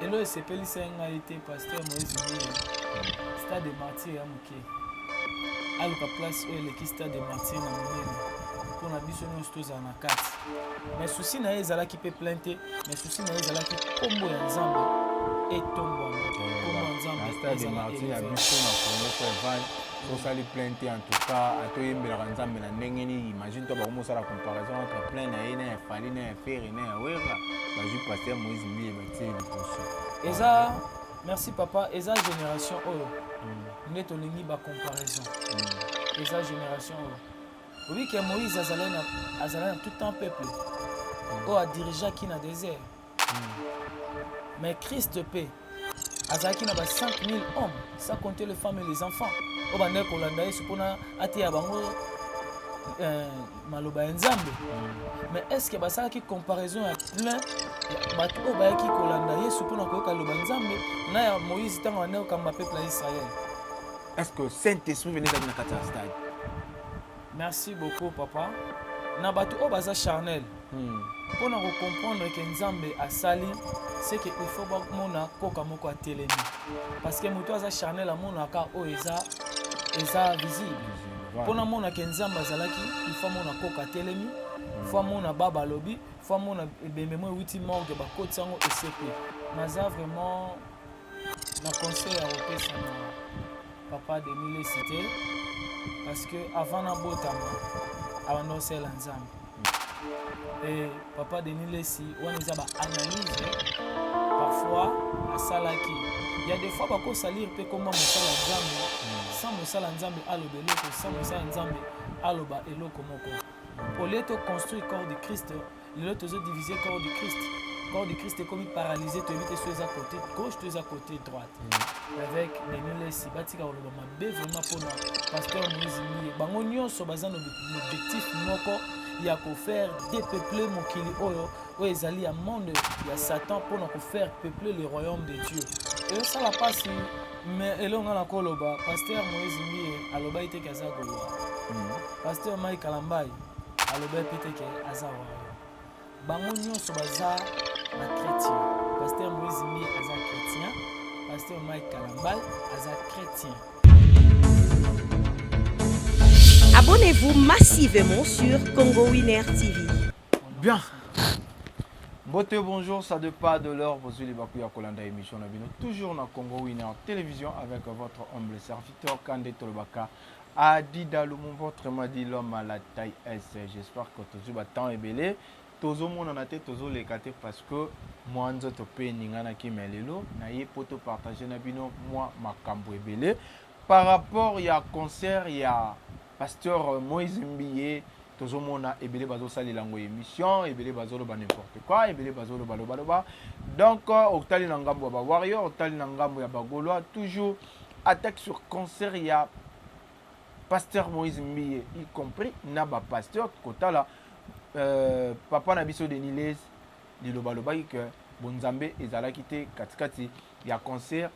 Et là, c'est pas a été pasteur Moïse Mbie. Stade de martyr à Mouké. À la place où il est stade de martyr à Mouké. Pour la mission, nous sommes en 4. Mais souci n'a pas qui peut planter. Mais souci n'a pas qui combo ensemble. Et tombe ensemble. Stade de martyr à mission à pour ça les plaintes en tout cas à toi il me rend ça mais imagine toi comment ça la comparaison entre plein et farine et fer et ouais là je pasteur Moïse Mbie et ça merci papa et ça génération oh net olingi ba comparaison et ça génération oh oui que Moïse azalana tout un peuple oh a dirigé qui na désert mais Christ paix azalaki na ba 5000 hommes sans compter les femmes et les enfants o bande kolanda yesu mpona ateya bango maloba ya nzambe mais est ce que basalaki comparaison ya plein bato oyo bayaki kolanda yesu mpona koyoka loba nzambe na ya moïse ntango bande kokamba peuple ya israel est ce que Saint-Esprit venait ezalaki na kati ya stade merci beaucoup papa na bato oyo baza charnel mpona kocomprendre ke nzambe asali c'est que il faut bamona koka moko atelemi parce que moto aza charnel amonaka oyo eza visible mpona mona ke nzambe azalaki il faut mona koka atelemi faut mona baba alobi faut mona ebememo ewuti morgue bakoti yango esepe naza vraiment na conseil ya kopesa na papa Denis Lesité parce que avant nabotama abanda osala nzambe et papa Denis Lesi wana eza baanalyse parfois asalaki il y a des fois bakosalir mpe komba mosala nzambe sans mosala nzambe aloba eloko sans mosala nzambe aloba eloko moko po lelo toconstruire corps de Christ lelo tozodiviser corps de Christ ekomi paralysé toyebi te so eza côté gauche to eza côté droite avec Denis Lesi batika koloba mabe vraiment mpona pasteur Moïse Mbie bango nyonso baza na objectif moko ya kofaire dépeupler mokili oyo ezali ya monde ya Satan mpona kofaire peupler le royaume de Dieu et ça la passe mais elonga na koloba pasteur Moïse Mbie aloba iteke aza goloa pasteur Mike Kalambai aloba iteke aza royaume bango nyonso baza na chrétien pasteur Moïse Mbie aza chrétien pasteur Mike Kalambai aza chrétien. Abonnez-vous massivement sur Congo Winner TV. Bien. Beauté, bonjour, ça de pas de l'heure, vous les Bakuya Kolanda émission toujours dans Congo Winner télévision avec votre humble serviteur Kande Tolobaka. Adida Lumon, votre madi l'homme à la taille S. J'espère que tout le temps est belé. Tozo mon en a tête, tozo les kate parce que moi en zoto pe ningana ki melelo, na ye poto partager na bino moi ma kambo est belé. Par rapport il y a concert, il y a pasteur Moïse Mbie tozo mona ebele bazo sali lango émission ebele bazo lo ba n'importe quoi ebele bazo lo ba donc octali na ngambo ba warrior octali na ngambo ya bagolois toujours attaque sur concert il y a pasteur Moïse Mbie y compris na ba pasteur kotala papa na biso Denis Les di lo ba que bonzambe ezalaki te katikati ya concert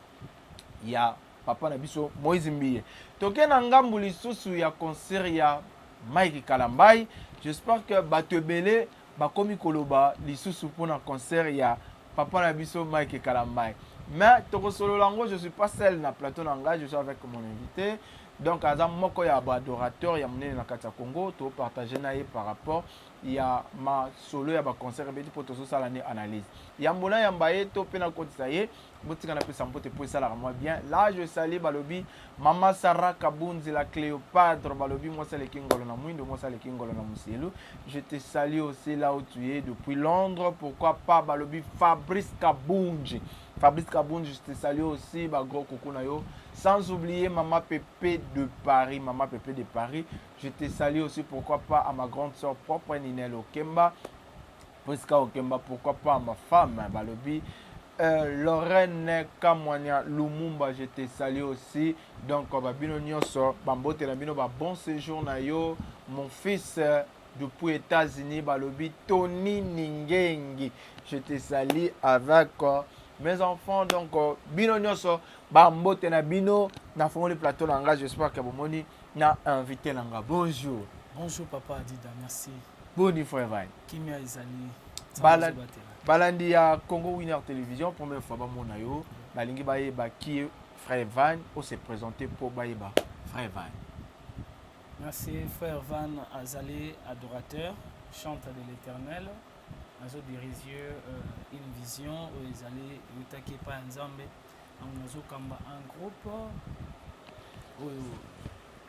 il y a papa na biso Moïse Mbie toke na ngambu lisusu ya concert ya Mike Kalambai. J'espère que batebele bakomi koloba lisusu pona concert ya papa na biso Mike Kalambai. Mais toko solo lango je suis pas seul na plateau nanga, je suis avec mon invité. Donc azam moko ya adorateur ya monene na kati ya Congo to partager na ye par rapport ya ma solo ya ba concert beti poto so sala ni analyse. Ya mbona ya mbaye to pena kotisa ye botika na pesa mpote po sala moi bien. Là je salue balobi Mama Sarah Kabunzi la Cléopâtre balobi moi sale kingolo na mwindo moi sale kingolo na muselu. Je te salue aussi là où tu es depuis Londres, pourquoi pas balobi Fabrice Kabunji. Fabrice Kabunji, je te salue aussi ba gros coucou na yo. Sans oublier Maman Pépé de Paris, Maman Pépé de Paris. Je te salue aussi, pourquoi pas, à ma grande soeur propre, Ninel Okemba. Priska Okemba, pourquoi pas à ma femme, Balobi. Lorraine Kamwania Lumumba, je te salue aussi. Donc, Babino Nyonso, Bambote Nabino, bon séjour na yo. Mon fils depuis États-Unis, Balobi, Tony Ningengi. Je te salue avec mes enfants. Donc, Bino Nyonso. Bambote na bino na fond le plateau nanga, j'espère que bomoni na invité nanga. Bonjour. Bonjour papa Adida, merci. Boni frère. Kimia Izali. balandi ya Congo Winner Télévision première fois bamona yo balingi bayeba qui est Frère Van on s'est présenté pour bayeba Frère Van. Merci Frère Van Azali, adorateur, chanteur de l'Éternel. Nazo dirige une vision où ils allaient utaki pa nzambe. Nazo kamba un groupe où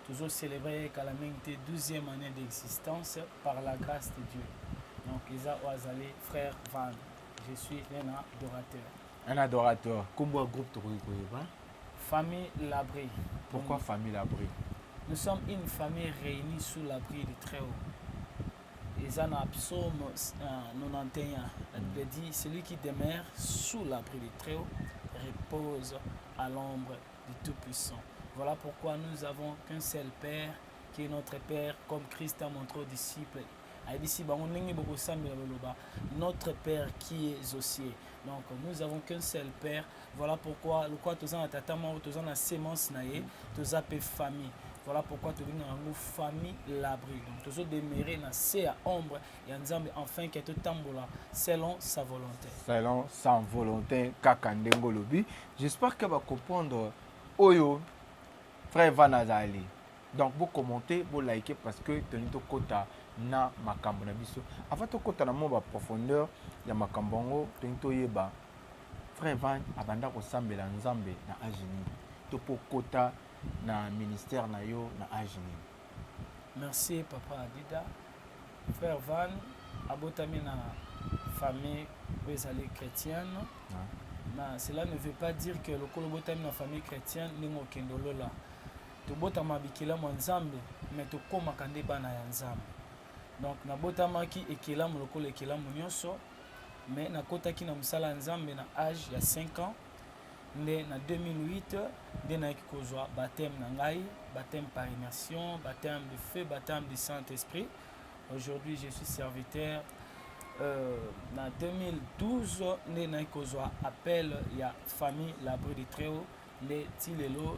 toujours célébrer la 12e année d'existence par la grâce de Dieu. Donc Isa Azali, Frère Van. Je suis un adorateur. Un adorateur. Comment groupe tu connais? Famille Labri. Pourquoi Famille Labri? Nous sommes une famille réunie sous l'abri du Très-Haut. Ils en ont psaume 91. La Bible dit, celui qui demeure sous l'abri du Très-Haut repose à l'ombre du Tout-Puissant. Voilà pourquoi nous avons qu'un seul Père, qui est notre Père, comme Christ a montré aux disciples. Notre Père qui est aux cieux. Donc nous avons qu'un seul Père. Voilà pourquoi le quoi tous en tatama, tous en sémence naïe, tous en famille. Voilà pourquoi tu viens en famille l'abri. Donc toujours demeurer dans à ombre et enfin que tout tambola selon sa volonté. Selon sa volonté kakandengo lobi. J'espère que va comprendre Oyo Frère Van Azali. Donc vous commentez, vous likez parce que tu as kota na makambo na biso. Avant to kota na mo profondeur ya makambongo, tu yeba Frère Van abanda ko sambela nzambe na ajini. To po kota na ministère na yo na ajini. Merci papa Adida. Frère Van abotami na famille ezali chrétienne. Mais cela ne veut pas dire que le kolobotami na famille chrétienne ni mo kendolola. To botama bikila mo nzambe mais to koma kande bana ya nzambe. Donc na botamaki ekelamu lokolo ekelamu nyonso mais nakotaki na musala nzambe na âge ya 5 ans. Né en 2008, j'ai eu baptême Nangai, baptême par immersion, baptême de feu, baptême du Saint-Esprit. Aujourd'hui, je suis serviteur. En 2012, j'ai eu appel à famille l'abri de Très-Haut, les Tilelo,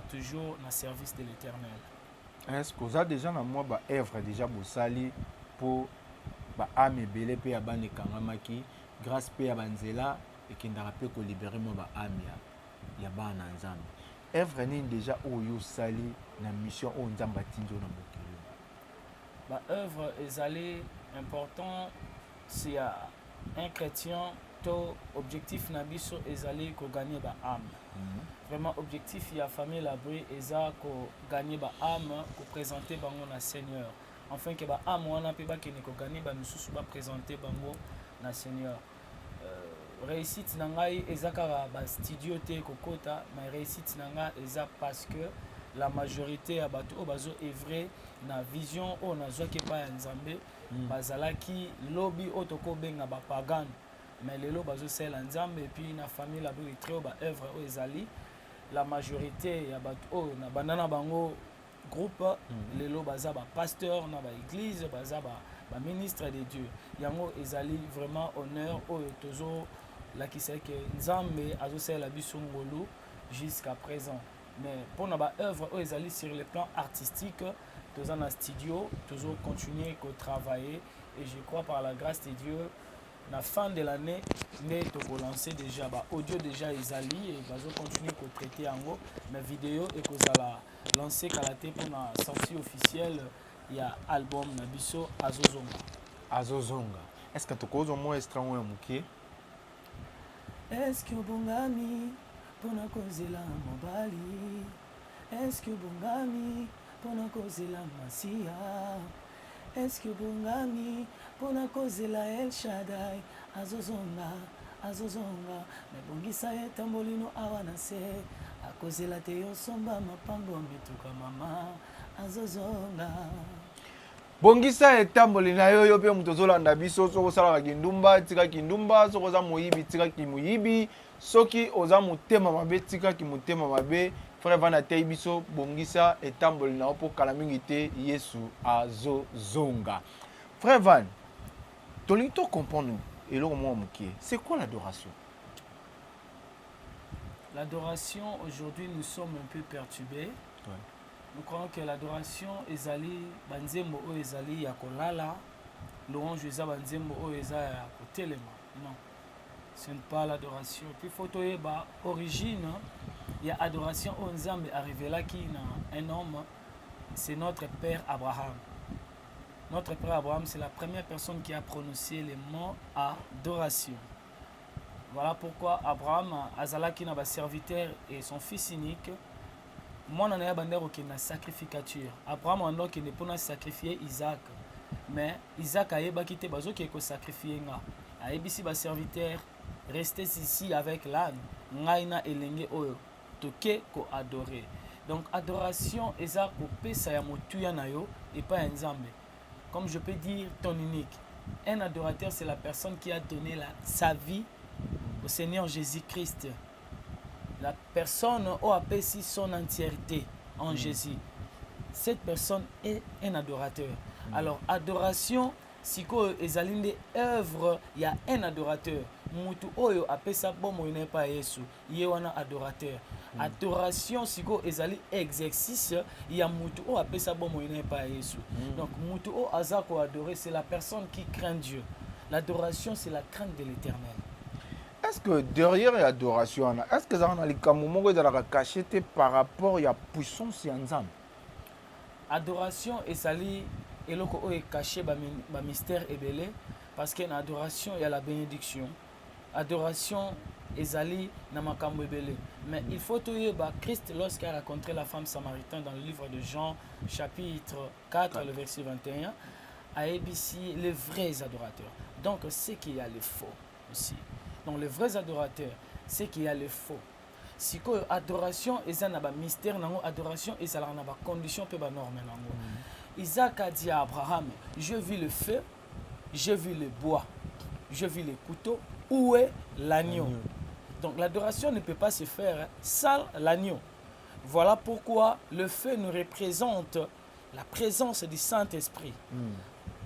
toujours dans le service de l'Éternel. Est-ce que vous avez déjà dans moi œuvre déjà sali pour âme belé pe ya bane kangamaki grâce pe ya banzela et qui n'a rappelé que libérer moi âme ya bana nzambe œuvre ni déjà oyo sali na mission o nzamba tinjo na bokelo ba œuvre est important c'est un chrétien to objectif na biso ezali ko gagner ba âme. Vraiment objectif ya famille l'abri eza ko gagner ba âme ko présenter bango na Seigneur. Enfin que ba âme wana pe ba kene ko gagner ba misusu ba présenter bango na Seigneur. Réussite na ngai eza kaka ba studio te kokota mais réussite na nga eza parce que la majorité ya bato o bazo œuvrer na vision o na zoke pa ya nzambe bazalaki lobby o toko benga ba pagan mais lelo bazo sela nzambe et puis na famille la buri très ba œuvre o ezali la majorité ya bato o na banana bango groupe lelo baza ba pasteur na ba église baza ba ministre de Dieu yango ezali vraiment honneur o tozo la qui sait que nzambe azo sela biso ngolo jusqu'à présent. Mais pour nos œuvres, ils allaient sur le plan artistique, tous en studio, toujours continuer à travailler. Et je crois par la grâce de Dieu, à la fin de l'année, nous avons lancé déjà audio déjà ils allaient et ils vont continuer à traiter en haut. Mais vidéo et que ça la lancer pour la sortie officielle, il y a album Nabiso Azozonga. Azozonga. Est-ce que tu causes au moins extra ou un mouquet? Est-ce que Bongami pona kozela mobali est-ce que bongami pona kozela masia est-ce que bongami pona kozela El Shaddai azozonga mais bongisa etambolino awa na se akozela te yosomba mapango mituka mama azozonga bongisa etamboli na yo pe mutu ozolanda biso soko osala kindumba tika kindumba soko oza moyibi tika moyibi soki oza motema mabe tika motema mabe Frère Van atei biso bongisa etamboli na yo po kala mingi te Yesu azozonga. Frère Van tolingi to comprendre eloko moko mokie c'est quoi l'adoration? L'adoration aujourd'hui nous sommes un peu perturbés. Ouais. Nous croyons que l'adoration ezali banzembo o ezali ya kolala louange eza banzembo oyo eza ya kotelema. Non, ce n'est pas l'adoration. Puis faut toyeba origine, il y a adoration au Nzambe arrivé là qui na un homme, c'est notre père Abraham. Notre père Abraham, c'est la première personne qui a prononcé le mot adoration. Voilà pourquoi Abraham azalaki na ba serviteur et son fils unique. Moi on a bandé qui na sacrificature. Abraham on donc ne peut sacrifier Isaac. Mais Isaac a yeba kité bazo qui ko sacrifier nga. A yebisi ba serviteur restez ici avec l'âne. Ngaina elenge oyo toke ko adorer. Donc adoration eza ko pesa ya motuya na yo et pas un Nzambe. Comme je peux dire ton unique. Un adorateur c'est la personne qui a donné sa vie au Seigneur Jésus-Christ. La personne a appelé son entièreté en Jésus. Cette personne est un adorateur. Alors, adoration, si ezalinde œuvre, il y a un adorateur. Mutu oyo appelle ça bon moyen pas Yesu. Il y a un adorateur. Adoration, si ezali exercice, il y a mutu oyo appelle ça bon moyen pas Yesu. Donc, mutu oyo azako adorer, c'est la personne qui craint Dieu. L'adoration, c'est la crainte de l'Éternel. Est-ce que derrière l'adoration, est-ce que ça a un moment caché par rapport à la puissance de Nzambe? Adoration et sali et loko est caché ba mystère ebelé parce que l'adoration il y a la bénédiction. Adoration et sali na makambo ebelé. Mais il faut que Christ lorsqu'il a rencontré la femme samaritaine dans le livre de Jean chapitre 4 le verset 21 a ébissi les vrais adorateurs. Donc c'est qu'il y a les faux aussi. Donc les vrais adorateurs, c'est qu'il y a les faux. Si que adoration est un mystère, adoration est une condition peu norme. Isaac a dit à Abraham, je vis le feu, je vis le bois, je vis le couteau, où est l'agneau? Donc l'adoration ne peut pas se faire sans l'agneau. Voilà pourquoi le feu nous représente la présence du Saint-Esprit.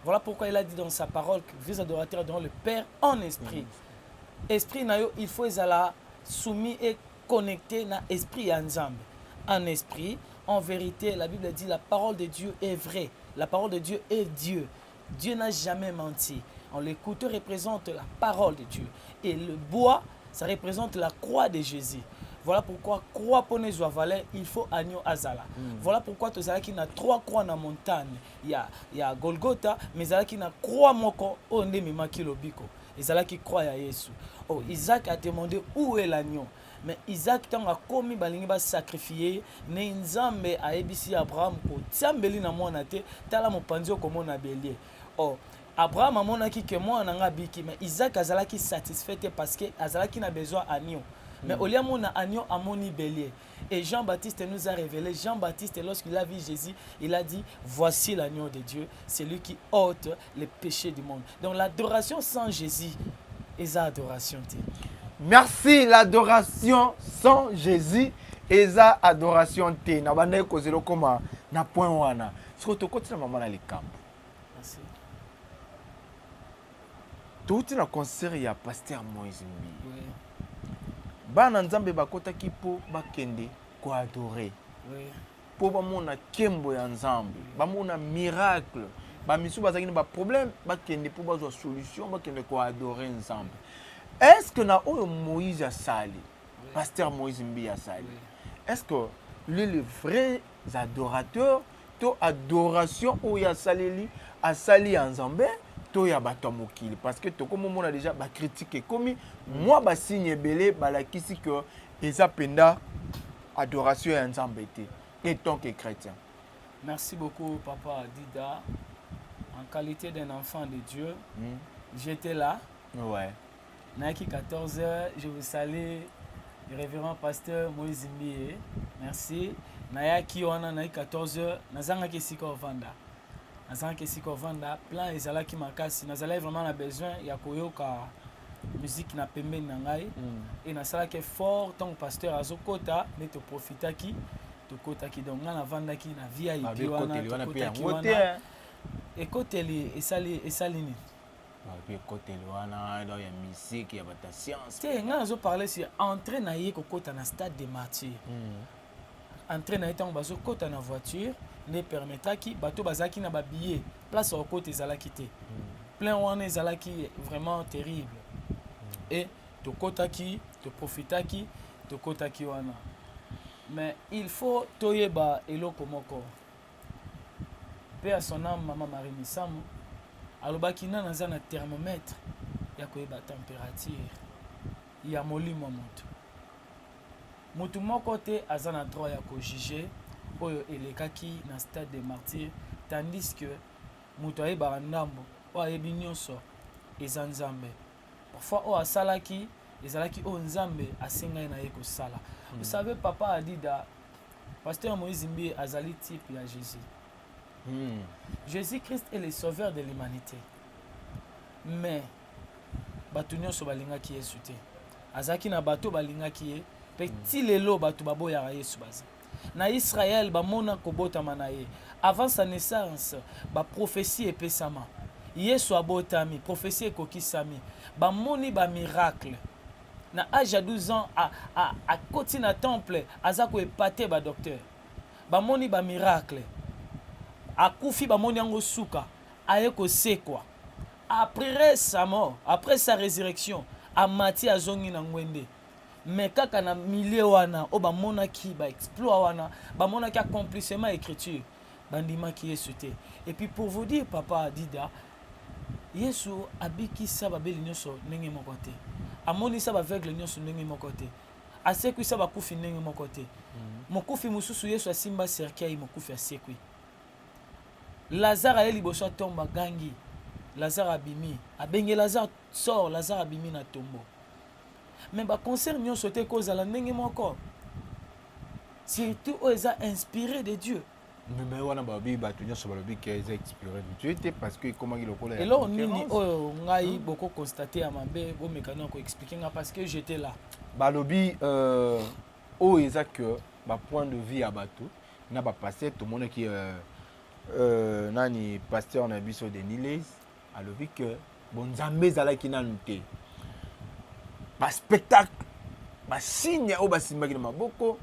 Voilà pourquoi il a dit dans sa parole que les adorateurs auront le Père en esprit. Esprit nayo, il faut être soumis et connecté à l'esprit et ensemble. En esprit, en vérité, la Bible dit la parole de Dieu est vraie. La parole de Dieu est Dieu. Dieu n'a jamais menti. Le couteau représente la parole de Dieu. Et le bois, ça représente la croix de Jésus. Voilà pourquoi croix pour nous avaler, il faut agneau azala. Voilà pourquoi tu as qui na 3 croix na montagne. Il y a Golgotha, mais il y a qui na croix moko onde mimaki lobiko. Ils allaient qui croient à Jésus. Oh, Isaac a demandé où est l'agneau. Mais Isaac tant a commis balingi ba sacrifier, ne Nzambe a ebisi Abraham ko tiambeli na mwana te, tala mopanzi ko mona bélier. Oh, Abraham a mona ki ke mwana nga biki, mais Isaac azala ki satisfait parce que azala ki na besoin agneau. Mais au lieu mon agneau a moni bélier. Et Jean-Baptiste nous a révélé, Jean-Baptiste lorsqu'il a vu Jésus, il a dit, voici l'agneau de Dieu, c'est lui qui ôte les péchés du monde. Donc l'adoration sans Jésus, est adoration. Merci, l'adoration sans Jésus, est adoration. Na bande ko zero koma na point wana. Siko to koti na mama na likambo. Merci. Tout na concert ya pasteur Moïse Mbi. Oui. Bana Nzambe bakota kipo bakende ko adorer. Oui. Po bamona kembo ya Nzambe, bamona miracle, ba misu bazaki ba problème, bakende po bazwa solution, bakende ko adorer Nzambe. Est-ce que na oyo Moïse a sali, pasteur Moïse Mbi a sali? Est-ce que les vrais adorateurs, to adoration oyo ya saleli a sali Nzambe? Ya batamokili parce que to comme on a déjà ba critique comme moi ba signe belé balakisi que eza penda adoration ya Nzambe te et tant que chrétien. Merci beaucoup papa Dida. En qualité d'un enfant de Dieu, j'étais là. Ouais. Naki 14h, je vous salue le révérend pasteur Moïse Mbi. Merci. Nayaki wana Naki 14h, nazanga kesika ovanda. Nazala kesiko vanda plan ezala ki makasi nazala vraiment na besoin ya koyoka musique na pembeni na ngai et nasala ke fort tant pasteur azokota ne to profitaki to kotaki donc na vanda ki na VIP wana to kotaki et koteli esali ni puis koteli wana dans ya musique ya bata science te nga zo parler sur entrer na ye kokota na stade des martyrs. Entrer na etango bazo kota na voiture ne permettra ki bato bazaki na ba billet place au côté ezala kité plein wana ezalaki vraiment terrible. Et tokotaki, toprofitaki, tokotaki wana. Mais il faut toyeba eloko moko. Paix à son âme, maman Marie Misamu. Alobaki na naza na thermomètre ya koyeba température ya molimo moto. Mutu moko te aza na droit ya ko juger oyo elekaki na stade de martyr, tandis que mutu ayeba ndambo o ayebi nyonso eza Nzambe. Parfois o asalaki ezalaki o Nzambe asengai na ye kosala. Vous savez, papa Adida, pasteur Moïse Mbi azali type ya Jésus. Jésus-Christ est le sauveur de l'humanité. Mais batu nyonso balingaki Yesu te. Azaki na bato balingaki ye, pe ti lelo batu baboyaka Yesu baza. Na Israël bamona kobotama na ye. Avant sa naissance, ba prophétie epesama. Yesu abotami, prophétie ekokisami. Bamoni ba miracle. Na âge de 12 ans à côté na temple, azako epate ba docteur. Bamoni ba miracle. Akufi bamoni yango suka, ayeko sekwa. Après sa mort, après sa résurrection, amati azongi na ngwende. Mais kaka na milieu wana, o bamona ki ba exploit wana, bamona ki accomplissement écriture, bandima ki Yesu te. Et puis pour vous dire, papa Dida, Yesu abiki sa babeli nyonso ndenge moko te. Amoni sa baveugle nyonso ndenge moko te. Asekwi sa bakufi ndenge moko te. Mokufi mususu Yesu asimba cercueil mokufi asekwi. Lazare aye liboso tomba gangi. Lazare abimi. Abenge Lazare sort, Lazare abimi na tombo. Mais ba concert nyonso te kozala ndenge moko. Surtout oza inspiré de Dieu. Mais wana babi batu nyonso balobi ke eza inspiré de Dieu te parce que comment il lokola. Et là on nini oyo ngai boko constater à mabe bo mécanique ko expliquer nga parce que j'étais là. Balobi o eza que ba point de vue à bato na ba passer tout monde qui nani pasteur na biso de Niles alobi que bon Nzambe zala ki nanu te. Ba spectacle ba signe o ba simbaki na maboko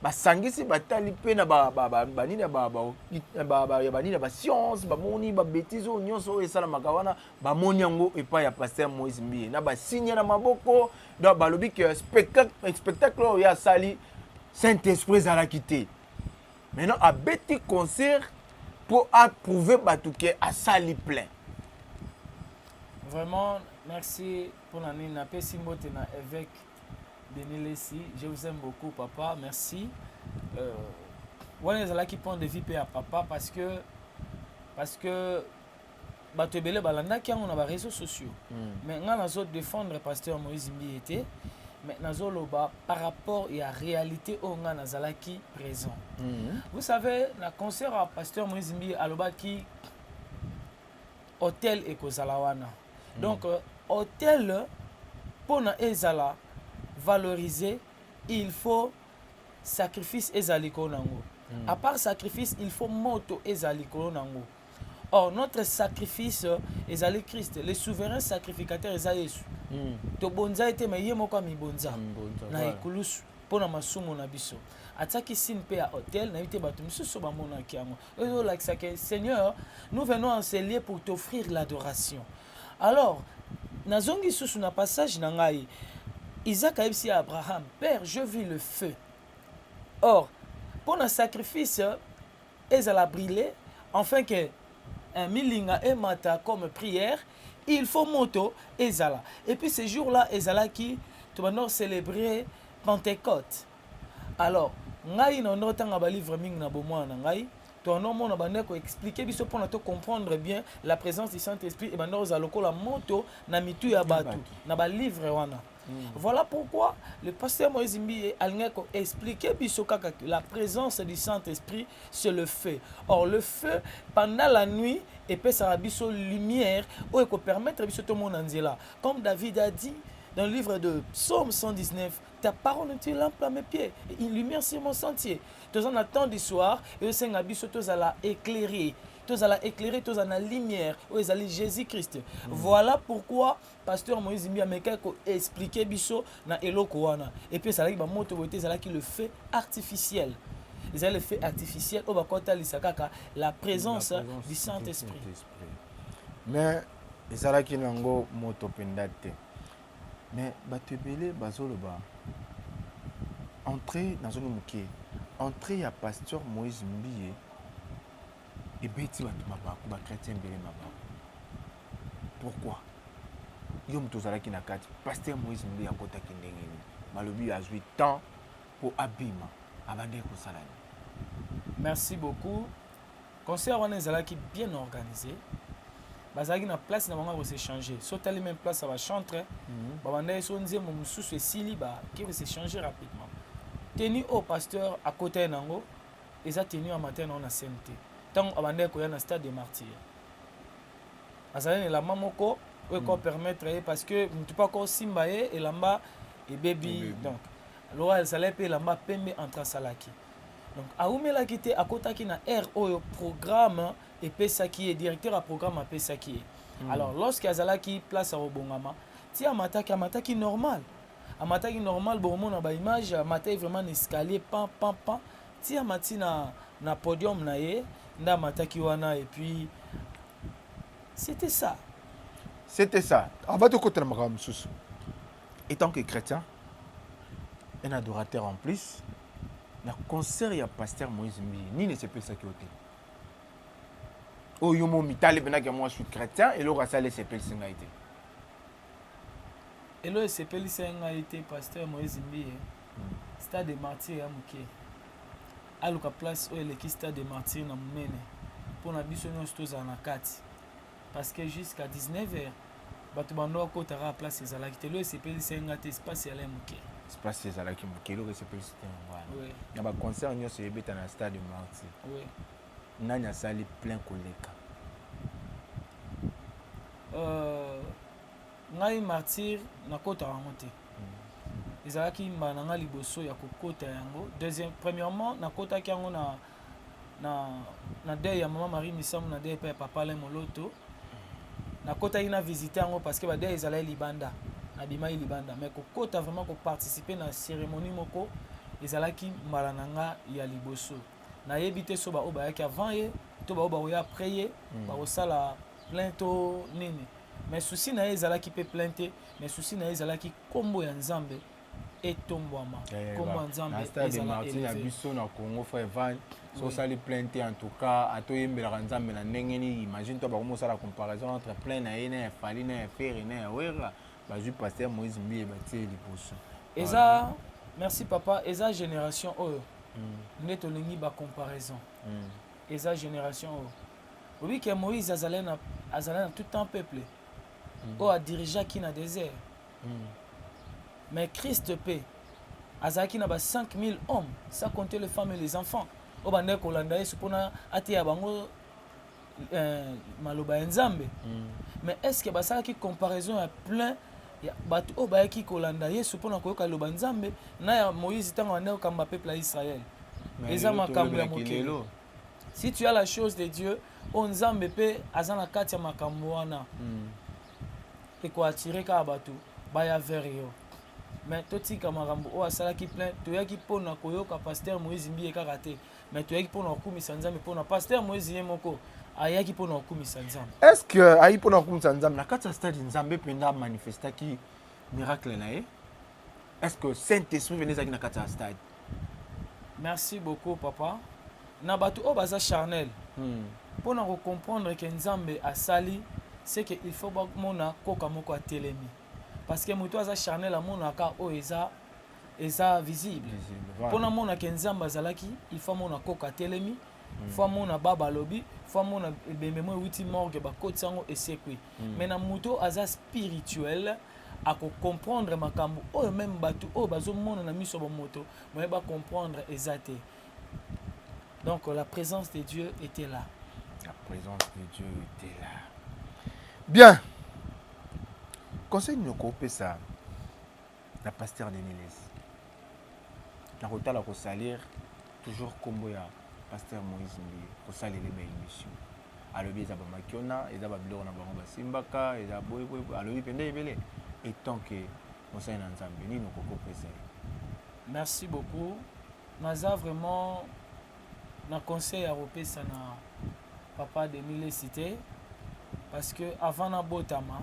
basangisi batali pe na banini ya ba science bamoni ba bêtise o nyonso esala makawana bamoni yango epa ya pasteur Moïse Mbi na ba signe na maboko donc balobi que spectacle ya sali Saint-Esprit zala quitté. Maintenant a beti concert pour approuver batouke a sali plein. Vraiment merci pour la nini na pe simbote na évêque Benilesi, je vous aime beaucoup, papa. Merci. On est là qui prend de vie à papa parce que Batebele Balanda qui on a des réseaux sociaux. Mais on a défendre pasteur Moïse Mbi était, mais nazoloba par rapport à la réalité où on a nazalaki présent. Vous savez, le concert à pasteur Moïse Mbi aloba qui hôtel et kozalawana. Donc hôtel pour na ezala valoriser, il faut sacrifice ezaliko nango. À part sacrifice, il faut moto ezaliko nango. Or notre sacrifice ezali Christ, le souverain sacrificateur ezayesu. To bonza ete me yemoko mi bonza. Na ekulusu pona masumu na biso. Ataki sin pe à hôtel na ite batu misusu ba mona kiango. Oyo like ça que Seigneur, nous venons en ce lieu pour t'offrir l'adoration. Alors, nazongi susu na passage na ngai Isaac a dit à Abraham, Père, je vis le feu. Or, pour un sacrifice, ils allaient brûler, afin que un milinga et mata comme prière, il faut moto et zala. Et puis ces jours-là, ils allaient qui, tout le monde célébrer Pentecôte. Alors, ngai na ndota nga ba livre ming na bomwa na ngai. Ton nom on a bandé ko expliquer biso pour nous comprendre bien la présence du Saint-Esprit et bandé za lokola moto na mitu ya batu na ba livre wana. Voilà pourquoi le pasteur Moïse Mbi a expliqué que la présence du Saint-Esprit, c'est le feu. Or, le feu, pendant la nuit, et peut ça la lumière, ou il peut permettre tout le monde en là. Comme David a dit dans le livre de Psaume 119, ta parole est une lampe à mes pieds, et une lumière sur mon sentier. Tous en attendant du soir, et aussi en abisso, tous à la éclairer. Tous à la éclairer, tous à la lumière, où ils allaient Jésus-Christ. Voilà pourquoi pasteur Moïse Mbi a expliqué biso na eloko wana. Et puis ça là ba moto voté ça là qui le fait artificiel. Ils allaient le fait artificiel au bakota lisakaka la présence du Saint-Esprit. Mais ezalaki nango moto mpenza te. Mais bato ebele bazoloba entrée nazongi moke entrée ya pasteur Moïse Mbiye ebeti bato mabako bachrétien ebele mabako. Pourquoi? Yo moto ozalaki na kati pasteur Moïse Mbiye akotaki ndenge nini balobi azwi temps pour abima abandeki kosala nini? Merci beaucoup. Concert wana ezalaki bien organisé. Bazalaki na place na bango s'échanger. Sotali même place à chantre. Babanda so nzembo mususu esili ba ki s'échanger rapidement. Tenu au pasteur à côté nango, eza tenu à matin na CNT. Tant abanda ko ya na stade des martyrs. Azalaki la mamoko ko permettre parce que tu pas encore simba et lamba et baby donc. Alors elle s'allait payer lamba pembe entre salaki. Donc aumela kité à kotaki na RO programme et Pesaki est directeur à programme à Pesaki. Alors lorsque Azalaki place à Robongama, ti amataki normal. Amataki normal bon mon ba image amataki vraiment escalier pan ti amati na podium na ye nda amataki wana et puis c'était ça. C'était ça. On va te côté na makambo susu. Étant que chrétien, un adorateur en plus, na concert ya pasteur Moïse Mbiye ni ne se peut ça qui hôtel. Oh yo mo mitale bena que moi je suis chrétien et le rasale s'appelle singaité. Et le s'appelle singaité pasteur Moïse Mbiye. Stade des martyrs ya muké. Aluka place où le stade des martyrs na mumene. Pour na biso nyonso za na kati. Parce que jusqu'à 19h bato bando ko tara place ezalaki te le s'appelle singaité espace ya la muké. Espace ezalaki muké le s'appelle c'était voilà. Oui. Na ba concert nyonso ebeta na stade des martyrs. Oui. Nani asali plein koleka. Ngai martyr na kota yango te. Ezalaki mbana nga liboso ya kokota yango. Premièrement na kota ki yango na deuil ya maman Marie Misamu na deuil pa papa le moloto. Na kota ina visiter yango parce que ba deuil ezalaki libanda. Na bima libanda mais kokota vraiment ko participer na cérémonie moko ezalaki mbala na nga ya liboso. Na yebite so ba o ba yaki avant ye to ba o ba ya après ye ba o sala plainte nini. Mais souci na ezalaki pe plainte mais souci na ezalaki kombo ya Nzambe etombwama kombo ya Nzambe ezala élevé. Biso na Congo frère Van so sali plainte en tout cas atoyembela Nzambe na ndenge ni imagine toi ba komo sala comparaison entre plein na ene fali na fer na wera ba ju pasteur Moïse Mbiye ba tie liboso. Eza merci papa eza génération oyo nde tolingi ba comparaison. Eza génération oyo oui que Moïse azalait na tout un peuple o a dirigé qui na désert mais Christ paix azaki na ba 5000 hommes sans compter les femmes et les enfants o bande ko landa yesu pona atia bango maloba Nzambe mais est-ce que basalaki comparaison ya plein ya bato o bayaki ko landa yesu pona koyoka loba Nzambe na ya Moïse tango ande kamba peuple ya Israël eza makambo ya mokelo. Si tu as la chose de Dieu on Nzambe pe azana kati ya makambo wana et ko attirer ka bato baya vers yo mais totika makambo o asalaki plein toyaki pona koyoka pasteur Moïse Mbiye kaka te mais toyaki pona okumisa Nzambe pona pasteur Moïse ye moko ayaki pona okumisa Nzambe. Est-ce que ayi pona okumisa Nzambe na kati ya stade Nzambe penda manifestaki miracle na ye? Est-ce que Saint-Esprit venait zaki na kati ya stade? Merci beaucoup papa. Na bato o baza charnel pona ko comprendre que Nzambe asali c'est que il faut ba mona koka moko a telemi parce que moto aza charnel a mona ka o eza visible pona mona que Nzambe azalaki il faut mona koka telemi faut mona baba lobi faut mona bememo witi morgue ba kotsango esekwi mais na moto aza spirituel à comprendre makambo o même bato o bazo mona na miso ba moto mais ba comprendre exacté. Donc la présence de Dieu était là. La présence de Dieu était là. Bien. Conseil nous couper ça. La pasteur de Niles. La rotala ko salir toujours comme ya pasteur Moïse Mbiye ko salir les émissions. Alobi eza ba makiona, eza ba biloko na bango ba simbaka, eza boy alobi pende ebele. Et tant que conseil na Nzambe ni nous couper ça. Merci beaucoup. Naza vraiment na conseil à repesa na papa de Mille Cité parce que avant na botama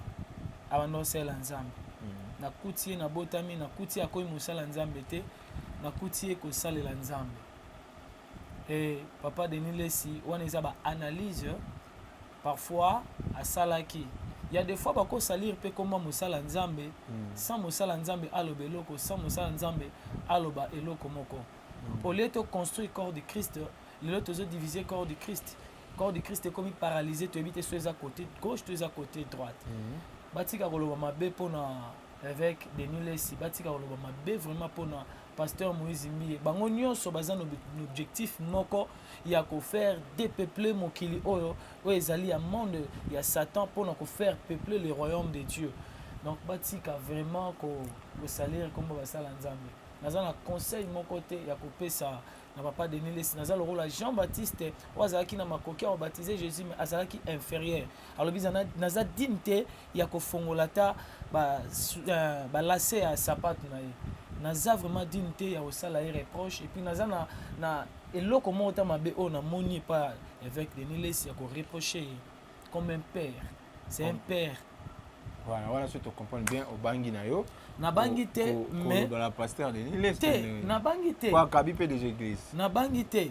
avant osala nzambe nakuti ye nabotami nakuti ye akomi mosala nzambe te nakuti ye kosalela nzambe et papa Denis Lesi wana eza baanalyse parfois asalaki il y a des fois bakosalir mpe komba mosala nzambe sans mosala nzambe aloba eloko sans mosala nzambe aloba eloko moko au lieu de construire corps de Christ lelo tozodiviser corps de Christ ekomi paralysé toyebi te so eza côté gauche to eza côté droite batika koloba mabe mpona évêque Denis Lesi batika koloba mabe vraiment mpona pasteur Moïse Mbiye bango nyonso baza na objectif moko ya kofaire dépeupler mokili oyo ezali ya monde ya Satan mpona kofaire peupler le royaume de Dieu donc batika vraiment kosalir kombo basala nzambe naza na conseil moko te ya kopesa na papa Denis Lesi naza le rôle Jean-Baptiste oyo azalaki na makoki ya baptiser Jésus mais azalaki inférieur alobi naza digne te ya kofongola ta balase ya sapato na ye naza vraiment digne te ya kosala ye reproche et puis naza na eloko moko ta mabe oyo namoni pa évêque Denis Lesi ya koreproche comme un père c'est un père. Voilà, si tu comprends bien, au bangi na yo. Na bangi te, mais dans la pasteur Denis Lesi. Te, na bangi te. Quoi, kabipe des églises. Na bangi te.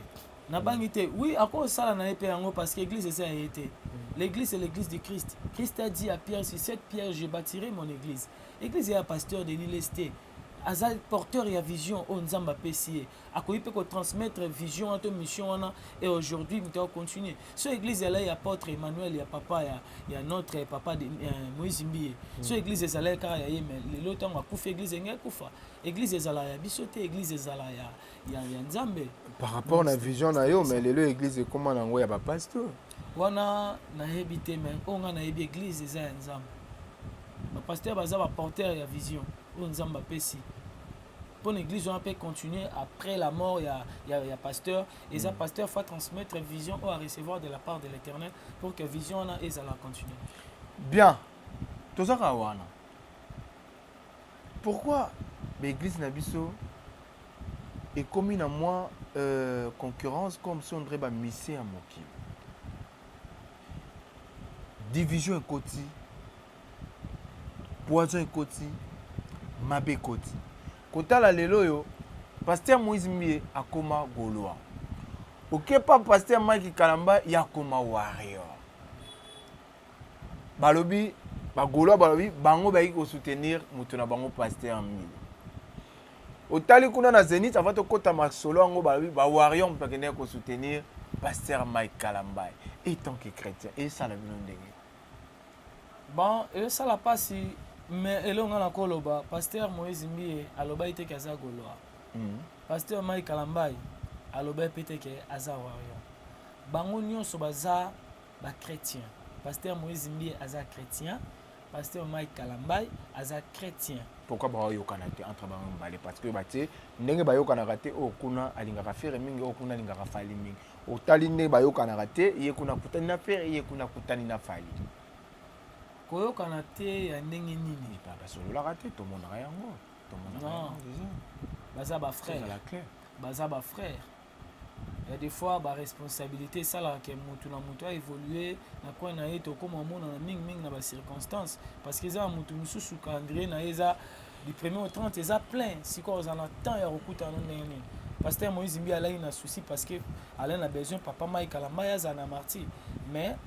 Na bangi te. Oui, à quoi ça na épée en haut parce que l'église c'est été. L'église c'est l'église de Christ. Christ a dit à Pierre, sur cette pierre je bâtirai mon église. L'église est un pasteur Denis Lesi. Azal porteur et vision au Nzamba PCA. A quoi il peut transmettre vision à ton mission et aujourd'hui nous devons continuer. Sur l'église là il y a apôtre Emmanuel, il y a papa, il y a notre papa de Moïse Mbiye. Sur l'église là car il y a mais l'autre on a coupé église ngé kufa. Église là ya bisoté église là ya Nzambe. Par rapport à la vision na yo mais le église comment nango ya ba pasteur. Wana na hebité mais on a na hebi église za Nzambe. Le pasteur baza ba porteur ya vision. Nzamba pesi pour l'église on peut continuer après la mort il y a pasteur et ça pasteur faut transmettre vision ou à recevoir de la part de l'Éternel pour que vision là et ça la continue. Bien. Tozaka wana. Pourquoi l'église nabiso est comme une moi concurrence comme si on dirait ba misser à moki. Division et côté. Poison et côté. Mabe koti kotala lelo yo pasteur Moïse Mbiye akoma goloa okepa pasteur Mike Kalamba yakoma warrior balobi bagoloa balobi bango bayi ko soutenir mutu na bango pasteur Mbiye otali kuna na Zenith avant to kota masolo ngo balobi ba warrior mpakene ko soutenir pasteur Mike Kalamba et tant que chrétien et ça la bino ndenge bon et ça la passe mais elonga na koloba pasteur Moïse Mbiye aloba ite ke aza goloa pasteur Mike Kalamba aloba pete ke aza warrior bango nyonso baza ba chrétien pasteur Moïse Mbiye aza chrétien pasteur Mike Kalamba aza chrétien. Pourquoi ba yokana te entre bango mbale parce que batie ndenge ba yokana raté o kuna alingaka faire mingi o kuna alingaka fali mingi o tali ndenge ba yokana raté ye kuna kutani na faire ye kuna kutani na fali koyokana te ya ndenge nini basololaka te tomonaka yango baza bafrère baza bafrère il y a des fois baresponsabilité esalaka ke mutu na mutu aévolue na coin na ye tokoma omonana mingimingi na bacirconstance parce que eza na mutu mosusu calendrier na ye eza du 1er au 30 eza plein sikoyo oza na temps ya kokutana ndenge nini pasteur Moïse Mbiye alai na souci parce que alai na besoin papa Mike Kalamba aza na martyr mais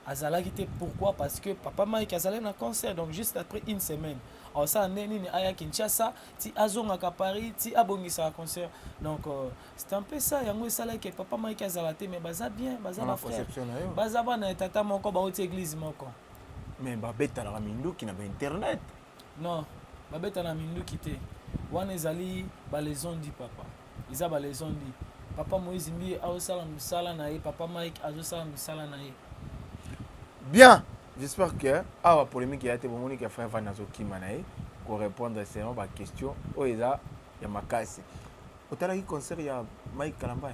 azalaki te pourquoi parce que papa Mike azalaki na concert donc juste après une semaine ça neni aya Kinshasa ti azongaka Paris ti abongisa concert donc c'est un peu ça yango esalaki papa Mike azalaki mais baza bien baza ba frère baza bana tata moko bauti église moko mais babeta na minduki na internet non babeta na minduki te wana ezali ba leçon di papa iza ba leçon di papa Moïse Mbiye azosala musala na ye papa Mike azosala musala na ye. Bien, j'espère que la polémique qui a été bonne, que frère Vanazo Kimanae pour répondre à ma question. Oh, il y a ma casse. Au talaki concert, il y a Mike Kalamba.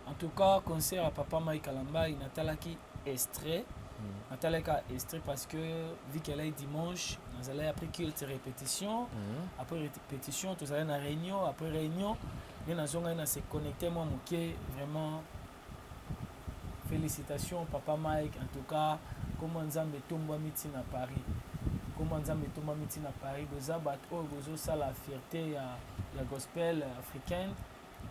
En tout cas, concert à papa Mike Kalamba, il a talaki extrait. Natalaki extrait parce que vu qu'elle est dimanche, nous allons après quelques répétitions. Après répétition, nous allons à réunion. Après réunion, nous allons se connecter moi, vraiment. félicitations Papa Mike, en tout cas comment nzambe tomba miti na Paris, comment nzambe tomba miti na Paris, boza bat o bozo ça la fierté ya gospel africaine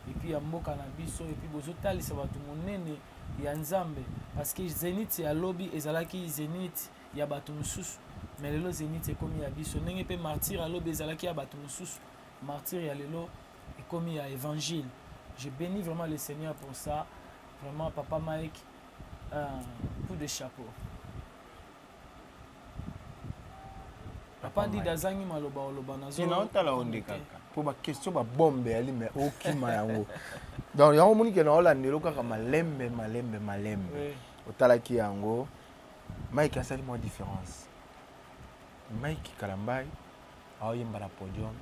et puis ya mboka na biso et puis bozo talisa bato monene ya nzambe parce que Zénith ya lobby ezalaki Zénith ya bato mosusu mais lelo Zénith ekomi ya biso ndenge pe martyr ya lobby ezalaki ya bato mosusu martyr ya lelo ekomi ya évangile. Je bénis vraiment le Seigneur pour ça. Vraiment, Papa Mike, coup de chapeau. Papa dit d'azangi maloba oloba nazo. Non, t'as la honte kaka. Pour ma question, ma bombe ali mais aucun mayango. Donc yango moni ke na Hollande kaka malembe. Otala ki yango. Mike a sali mo différence. Mike Kalambai a yemba la podium.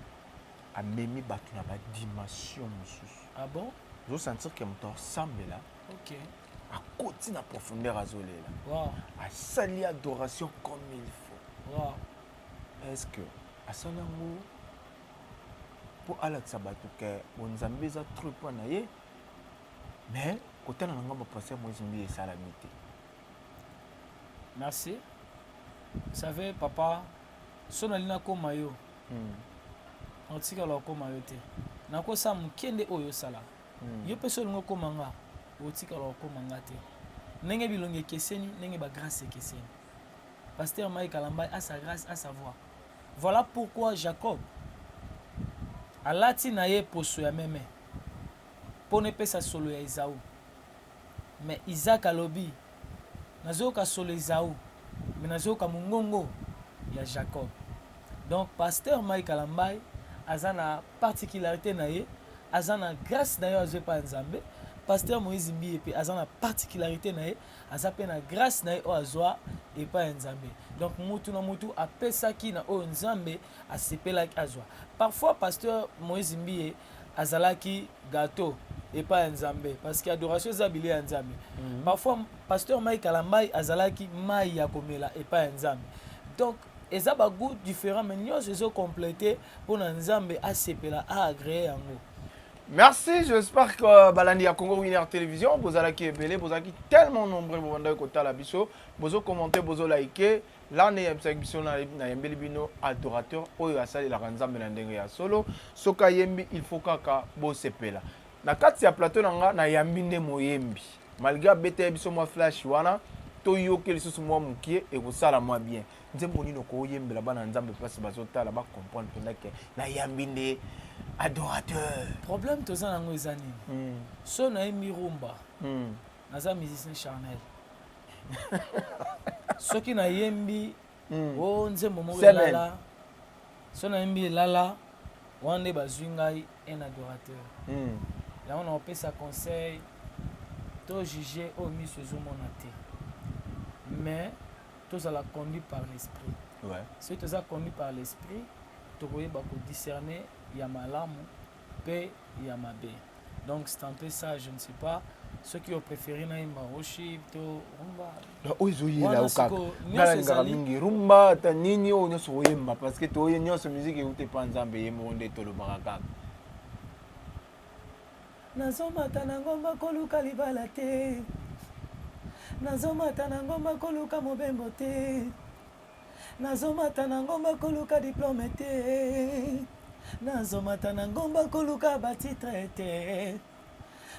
A memi batu na ba dimension mosusu. Ah bon? Je sentir que mon semble là. OK. À côté na profondeur azolé là. Wow. À sali adoration comme il faut. Wow. Est-ce que à salango pour ala sabatu que bonzambe za trop point na ye mais côté na ngamba passer moi zimbi et salamité. Merci. Vous savez papa sonalina ko mayo. Otika la ko mayo te. Nako sa mukende oyo sala. Yo peso lingo ko manga. Otika la ko manga te. Nenge bilonge keseni, nenge ba grâce keseni. Pasteur Mike Kalambai a sa grâce, a sa voix. Voilà pourquoi Jacob a lati na ye poso ya meme. Pone pesa solo ya Esaü. Mais Isaac alobi nazoka solo Esaü. Mais nazoka mungongo ya Jacob. Donc pasteur Mike Kalambai azana particularité na ye, azana grâce na ye azwe pa nzambe. Pasteur Moïse Mbiye pe azana particularité na ye, azape na grâce na ye o azwa et pas nzambe. Donc mutu na mutu apesaki na o nzambe asepelaki azwa. Parfois pasteur Moïse Mbiye azalaki gâteau et pas nzambe parce que adoration zabili ya nzambe. Parfois pasteur Mike Kalambai azalaki mai ya komela et pas nzambe. Donc eza ba goût différent mais nyos ezo compléter pour nzambe asepela a agréer yango. Merci, j'espère que Balandi à Congo Winner Télévision, vous allez qui est belé, vous allez tellement nombreux pour vendre côté la biso, vous commenter, vous liker, là n'est pas biso na yembeli bino adorateur oyo asali la nzambe na ndenge ya solo, soka yembi il faut kaka bo sepela. Na kati ya plateau nanga na yambinde moyembi. Malgré bete biso mo flash wana, to yo ke lisusu mo mukie et vous sala moi bien. Nzembo nino ko yembi la bana nzambe place bazota la ba comprendre que na yambinde adorateur. Problème toza nango ezani. So na emi rumba. Naza musicien charnel. Soki na yembi o nzembo mo lala. So na yembi lala wande bazwi ngai un adorateur. Là on a pesa conseil to juger au miso ezomona te. Mais tous à la conduit par l'esprit. Ouais. Si tous à conduit par l'esprit, tu vas discerner il y a malamu, paix, il y a mabe. Donc c'est un peu ça, je ne sais pas. Ceux qui ont préféré naïma worship, to rumba. Oui, oui, là au cap. Nalanga mingi rumba, ta nini o nyoso oyemba parce que to nyoso musique écoute pas nzambe yemonde to lo baraka. Nazomata na ngomba koluka libala te. Nazomata na ngomba koluka mobembo te. Nazomata na ngomba koluka diplôme te. Nazomata na ngomba koluka batitre te.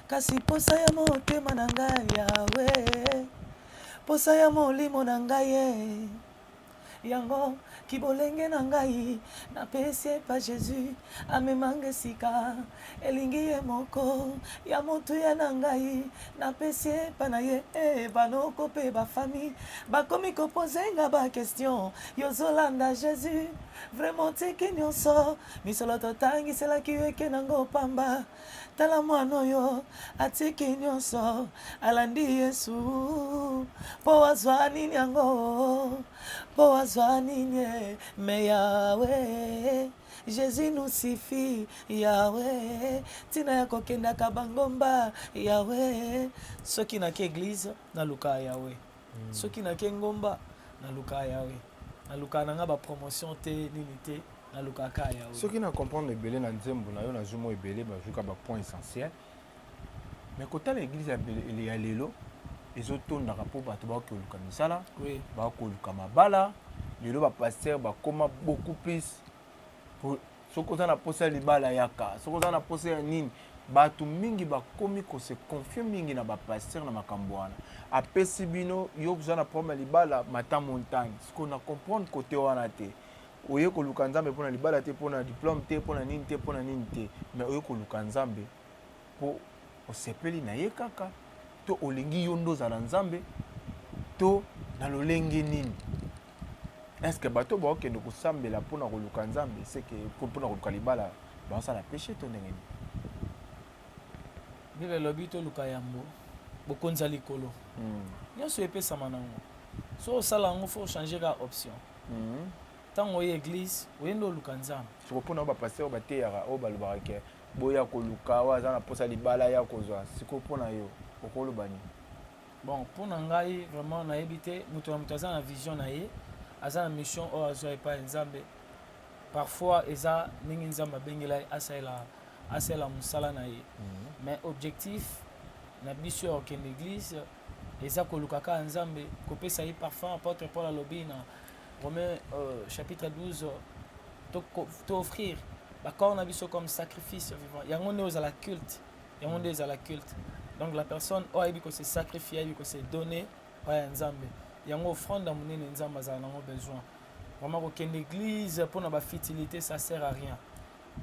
Kasi posa ya motema na ngai yawe. Posa ya molimo na ngai yango kibolenge na ngai na pesi pa Jésus amemanga sika elingi ye moko ya motu ya na ngai na pesi pa na ye banoko pe ba famille bakomi ko poser nga ba question yozolanda Jésus vraiment teki nyonso misolo totangi sela kiweke nango pamba tala mwana yo atiki nyonso alandi Yesu po wazwa nini yango po wazwa nini mais Yahweh Jésus nous suffit Yahweh tina ya kokenda kabangomba Yahweh soki na ke église na luka Yahweh soki na ke ngomba na luka Yahweh na luka nanga ba promotion te nini te na luka ka Yahweh soki na comprendre ebele na nzembo na yo na zumo ebele ba juka ba point essentiel mais côté l'église ya lelo ezotondaka mpo bato bakoluka misala Oui. bakoluka mabala lelo bapaster bakoma beaucoup plus soki oza na posa ya libala yaka soki oza na posa ya nini bato mingi bakomi kose confie mingi na bapaster na makambo wana apesi bino yo oza na problème ya libala mata montagne siko na comprendre côté wana te oye koluka nzambe mpona libala te mpona diplôme te mpona nini te mpona nini te mais oye koluka nzambe mpo osepeli na ye kaka to olingi yo ndo ozala nzambe to na lolenge nini est-ce que bato baokende kosambela mpona koluka nzambe seke mpona koluka libala baosala péché to ndenge nini Bible elobi toluka yambo bokonza likolo nyonso epesama nango so osala yango fo changer ka option ntango oye église oye nde oluka nzambe siko mpona oyo bapaster oyo bateyaka oyo balobaka ke boya koluka oyo aza na posa libala ya kozwa siko mpona yo okoloba nini bon mpona ngai vraiment nayebi te moto na moto aza na vision na ye aza na mission oyo azwa epai ya nzambe parfois eza ndenge nzambe abengela ye asalela mosala na ye mais objectif na biso ya kokende église eza koluka kaka nzambe kopesa ye parfum apôtre Paul alobi na Romains chapitre 12 t'offrir bacorps na biso comme sacrifice vivant yango nde ozala culte yango nde ezala culte donc la personne oyo ayebi kose sacrifier ayebi kose donner oyo ya nzambe yango offrande ya monene nzambe azala nango besoin vraiment kokende église mpona bafutilité ça sert à rien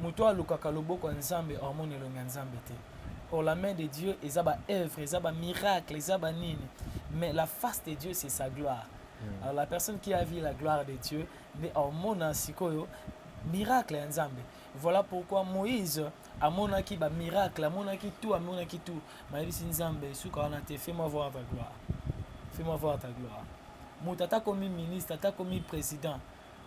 moto alukaka loboko ya nzambe amoni elongi ya nzambe te or la main de Dieu eza baœuvre eza bamiracle eza banini mais la face de Dieu c'est sa gloire. Alors la personne qui a vu la gloire de Dieu mais amona sikoyo miracle ya nzambe. Voilà pourquoi Moïse amonaki ba miracle amonaki tout mayebisi nzambe suka wana te fais-moi voir ta gloire. Fais-moi voir ta gloire. Moto ata komi ministre ata komi président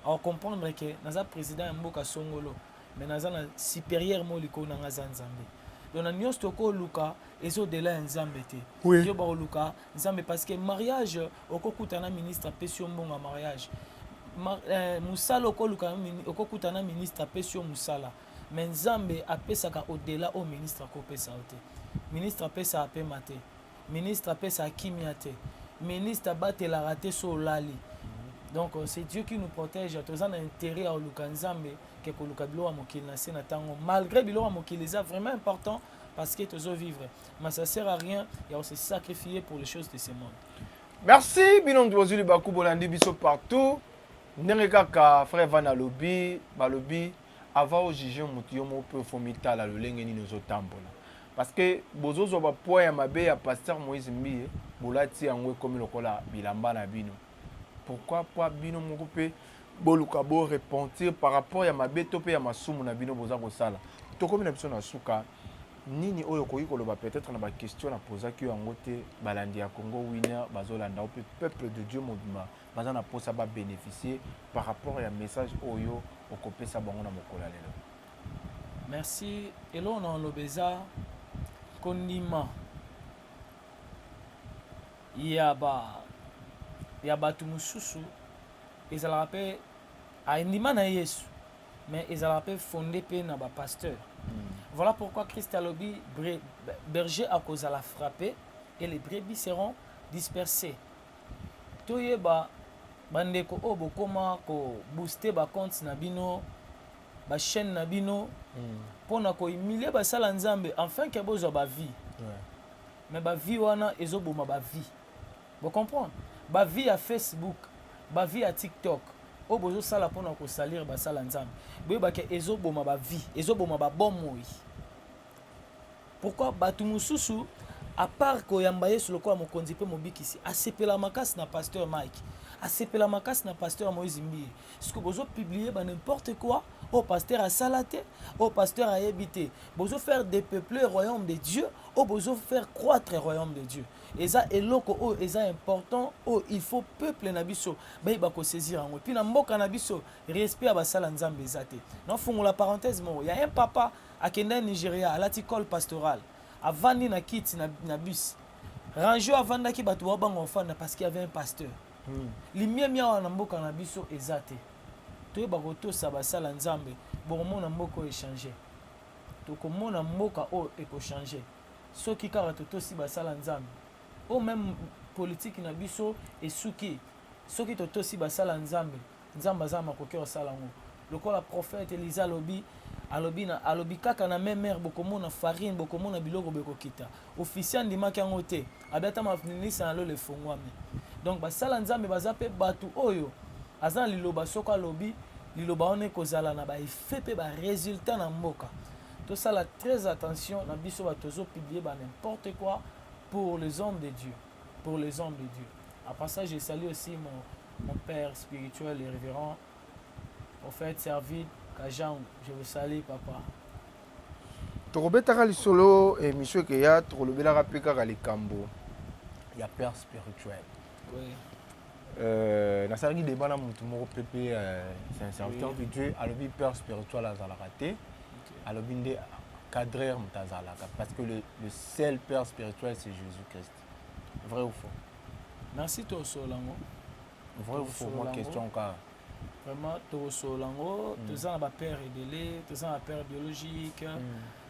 a comprendre que naza président ya mboka songolo mais naza na supérieur mo liko na nga nzambe. Donc na nyonso toko luka ezo dela ya nzambe te. Yo ba luka nzambe parce que mariage okokutana ministre apesi mbongo ya mariage. Musala okokutana ministre apesi musala. Mais nzambe apesaka au-delà au ministre akopesa te. Ministre apesa apema te. Ministre apesa akimia te. Ministre abatelaka te so lali. Donc c'est Dieu qui nous protège. Tous en intérêt à luka nzambe que koluka bilo mokili na se na tango malgré bilo mokili c'est vraiment important parce que tous vivre mais ça sert à rien il y a aussi sacrifier pour les choses de ce monde. Merci binom tozuli bakubolandi biso partout ndenge kaka frère Van Alobi balobi avant au juger mutu yo mo pe fomita la lolenge ni nozotambola parce que bozozo ba point ya mabe ya pasteur Moïse Mbiye bolati yango comme lokola bilamba na bino pourquoi pas bino moko pe boluka bo repentir par rapport ya mabeto pe ya masumu na bino boza kosala tokomi na biso na suka nini oyo koki koloba peut-être na ba question na posa ki yango te balandi ya Congo winner bazolanda pe peuple de Dieu mobima baza na posa ba bénéficier par rapport ya message oyo okopesa bango na mokola lelo. Merci elo na lobeza kondima ya batu mususu ezala pe aindima na Yesu mais ezala pe fondé pe na ba pasteur. Voilà pourquoi Christ a lobby berger à cause à la frapper et les brebis seront dispersées. Toyeba bandeko obo koma ko booster ba compte na bino ba chaîne na bino pona ko humilier ba sala nzambe enfin que bozo ba vie. Mais ba vie wana ezoboma ba vie. Vous comprenez? Ba vie à Facebook, ba vie à TikTok. O bozo sala pona ko salir ba sala nzambe. Boyeba ke ezoboma ba vie, ezoboma ba bomoi. Pourquoi batu mususu à part ko yamba Yesu lokola mokonzi pe mobikisi asepela makasi na pasteur Mike, asepela makasi na pasteur Moïse Mbiye. Ce que bozo publier ba n'importe quoi, au pasteur a salaté, au pasteur a habité. Bozo faire dépeupler le royaume de Dieu, au bozo faire croître le royaume de Dieu. Et ça est loko oh et ça important oh il faut peuple na biso ba iba ko saisir en puis na mboka na biso respect à basala nzambe zate. Non fongo la parenthèse mo, il y a un papa à Kenya Nigeria à l'école pastorale. Avandi na kiti na bus. Ranjo avanda ki batu bango fana parce qu'il y avait un pasteur. Limia wana mboka na biso ezate. To ba ko to sa basala nzambe bon mona mboko échanger. To ko mona mboka o eko changer. Soki kara to si basala nzambe o même politique na biso esuki soki totosi basala nzambe nzambe aza makoki osala ngo lokola prophète Elisa alobi kaka na même mer bokomona farine bokomona biloko bekokita officiel ndimaki yango te abeta mafinisa na lo lefongwami donc basala nzambe baza pe batu oyo aza na liloba soko alobi liloba wana ekozala na baeffet mpe barésultat na mboka tosala très attention na biso bato tozopiblie n'importe quoi pour les hommes de Dieu à part ça je salue aussi mon père spirituel et révérend prophète Servid Kajang, je vous salue papa. Tokobetaka lisolo émission ke ya tokolobelaka mpe kaka likambo ya père spirituel. Oui. Nasalaki débat na mutu moko pepe c'est un serviteur de Dieu alobi père spirituel azalaka te alobi nde cadreur mutu azalaka parce que le seul père spirituel c'est Jésus-Christ. Vrai ou faux? Merci Tosolango. Vrai ou faux? Moi question car vraiment Tosolango, tous en a père aidé, tous en a père biologique,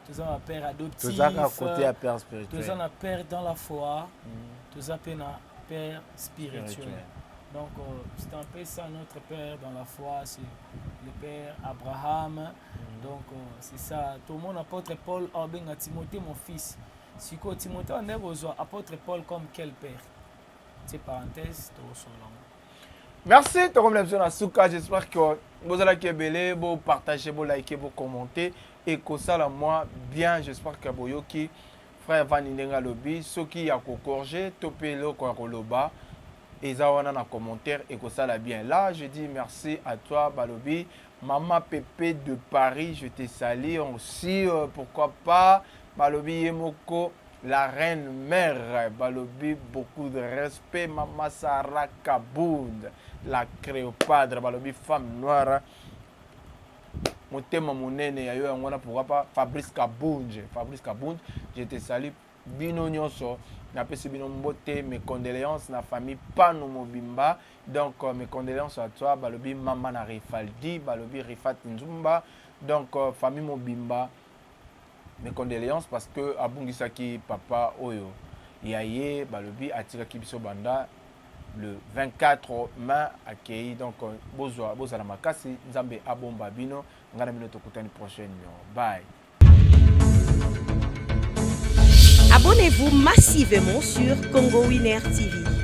tous en a père adoptif, tous en a côté à père spirituel, tous en a père dans la foi, tous en a père spirituel. Donc c'est un peu ça notre père dans la foi, c'est le père Abraham. Donc c'est ça. Tout le monde apôtre Paul Orbenga Timothée mon fils. Si quoi Timothée on est besoin apôtre Paul comme quel père? C'est parenthèse Tosolango. Merci, j'espère que vous allez vous partager, vous liker, vous commenter et que ça la moi bien. J'espère que vous qui frère Van Indenga Lobby, ceux qui a corrigé, topé le Koloba et ça on a un commentaire et que ça la bien. Là, je dis merci à toi Balobi, Maman Pépé de Paris, je te salue aussi. Pourquoi pas Balobi Yemoko. La reine mère, Balobi, beaucoup de respect. Maman Sarah Kabound, la Cléopâtre, Balobi, femme noire. Mon thème, mon nene, pourquoi pas Fabrice Kabound, je te salue. Bino Nyonso, n'a pas subi mes condoléances, la famille Pano Mobimba. Donc, mes condoléances à toi, Balobi, Maman Rifaldi, Balobi, Rifat Nzumba. Donc, famille Mobimba. Mes condoléances parce que Abungisaki papa Oyo Yaye Balobi atira Kibiso Banda le 24 mai accueilli donc Bozala Makasi Nzambe Abomba Bino ngana mino tokutani prochaine bye. Abonnez-vous massivement sur Congo Winner TV.